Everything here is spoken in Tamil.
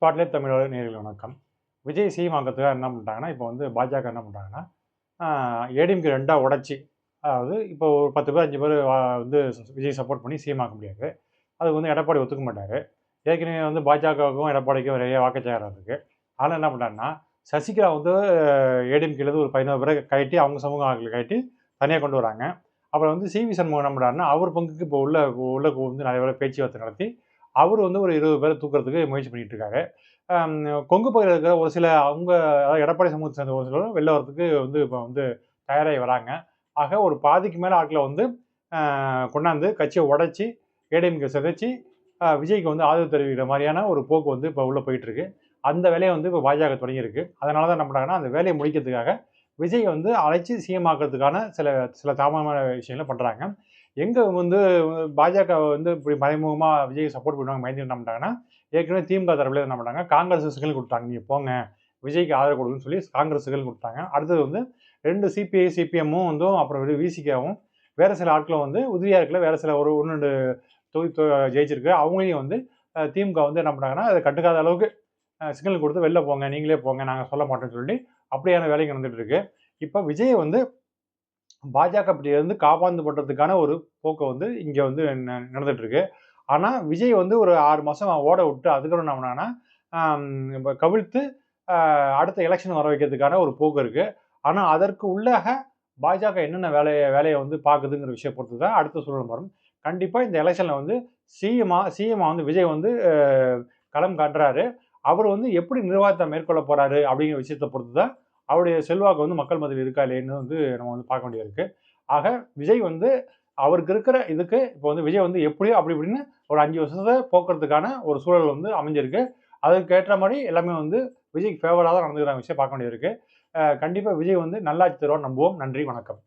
ஸ்பாட்லைட் தமிழோட நேயர்களுக்கு வணக்கம். விஜய் சிஎம் என்ன பண்ணிட்டாங்கன்னா, இப்போ வந்து பாஜக என்ன பண்ணுறாங்கன்னா, ஏடிஎம்கே 2ஆ உடைச்சு, அதாவது இப்போ ஒரு 10 பேர் 5 பேர் வந்து விஜய் சப்போர்ட் பண்ணி சிஎம் ஆக்க முடியாது. அதுக்கு வந்து எடப்பாடி ஒத்துக்க மாட்டாரு. ஏற்கனவே வந்து பாஜகவுக்கும் எடப்பாடிக்கும் நிறைய வாக்குச்சாரம் இருக்கு. அதனால என்ன பண்றாருன்னா, சசிகலா வந்து ஏடிஎம்கேலேருந்து ஒரு 11 பேரை கழட்டி, அவங்க சமூக ஆட்கள கழட்டி தனியா கொண்டு வராங்க. அப்புறம் வந்து சிவி சண்முகம் என்ன பண்றாருன்னா, அவர் பங்குக்கு இப்போ உள்ள வந்து நிறைய பேர பேச்சுவார்த்தை நடத்தி, அவரு வந்து ஒரு 20 பேர தூக்குறதுக்கு முயற்சி பண்ணிட்டு இருக்காரு. அம் கொங்கு பகுதியில இருக்கிற ஒரு சில அவங்க அதாவது எடப்பாடி சமூகத்த சேர்ந்த ஒரு சிலரும் வெளில வரதுக்கு வந்து இப்போ வந்து தயாராகி வராங்க. ஆக ஒரு பாதிக்கு மேல ஆட்கள வந்து அ கொண்டாந்து கட்சிய உடைச்சு, ஏடிஎம்கே சிதைச்சு, விஜய்க்கு வந்து ஆதரவு தெரிவிக்கிற மாரியான ஒரு போக்கு வந்து இப்போ உள்ள போயிட்டு இருக்கு. அந்த வேலைய வந்து இப்போ பாஜக தொடங்கியிருக்கு. அதனால தான் என்ன பண்றாங்கன்னா, அந்த வேலைய முடிக்கிறதுக்காக விஜய் வந்து அழைச்சு சிஎம் ஆக்குறதுக்கான சில சில தாமதமான விஷயங்கள பண்றாங்க. எங்க வந்து பாஜக வந்து இப்படி மறைமுகமா விஜய்க்கு சப்போர்ட் பண்ணுவாங்க பயந்துட்டு என்ன பண்றாங்கன்னா, ஏற்கனவே திமுக தரப்புல என்ன பண்ணாங்க, காங்கிரஸ் சிக்னல் குடுத்தாங்க. நீங்க போங்க, விஜய்க்கு ஆதரவு குடுங்கன்னு சொல்லி காங்கிரஸ் சிக்னல் குடுத்தாங்க. அடுத்தது வந்து 2 சிபிஐ, சிபிஎம்மும் வந்து அப்புறம் விசிகாவும் வேற சில ஆட்களும் வந்து உதவியா இருக்கல. வேற சில ஒரு 1, 2 தொகுதி ஜெயிச்சிருக்கு. அவங்களையும் வந்து திமுக வந்து என்ன பண்ணாங்கன்னா, அத கண்டுக்காத அளவுக்கு சிக்னல் குடுத்து வெளில போங்க, நீங்களே போங்க, நாங்க சொல்ல மாட்டோம்ன்னு சொல்லி அப்படியான வேலைகள் நடந்துட்டு இருக்கு. இப்ப விஜய வந்து பாஜக பிடியிலிருந்து காப்பாந்து பண்றதுக்கான ஒரு போக்கு வந்து இங்க வந்து நடந்துட்டு இருக்கு. ஆனா, விஜய் வந்து ஒரு 6 மாசம் ஓட விட்டு, அதுக்கப்புறம் என்ன பண்ணாங்கன்னா, இப்ப கவிழ்த்து அடுத்த எலக்ஷன் வர வைக்கிறதுக்கான ஒரு போக்கு இருக்கு. ஆனா, அதற்கு உள்ளாக பாஜக என்னென்ன வேலைய வந்து பாக்குதுங்கிற விஷயம் பொறுத்து தான் அடுத்த சூழல் வரும். கண்டிப்பா இந்த எலக்ஷன்ல வந்து சிஎம்மா வந்து விஜய் வந்து களம் காட்டுறாரு. அவரு வந்து எப்படி நிர்வாகத்த மேற்கொள்ள போறாரு அப்படிங்கிற விஷயத்த பொறுத்து தான், அவருடைய செல்வாக்கு வந்து மக்கள் மத்தியில இருக்கா இல்லையான்னு வந்து நம்ம வந்து பார்க்க வேண்டியது இருக்கு. ஆக விஜய் வந்து அவருக்கு இருக்கிற இதுக்கு இப்போ வந்து விஜய் வந்து எப்படியோ அப்படி இப்படின்னு ஒரு 5 வருஷத்த போக்குறதுக்கான ஒரு சூழல் வந்து அமைஞ்சிருக்கு. அதுக்கு ஏற்ற மாரி எல்லாமே வந்து விஜய்க்கு ஃபேவரா தான் நடந்துக்கிற விஷயம் பார்க்க வேண்டியது இருக்கு. கண்டிப்பா விஜய் வந்து நல்லாட்சி தருவார்ன்னு நம்புவோம். நன்றி, வணக்கம்.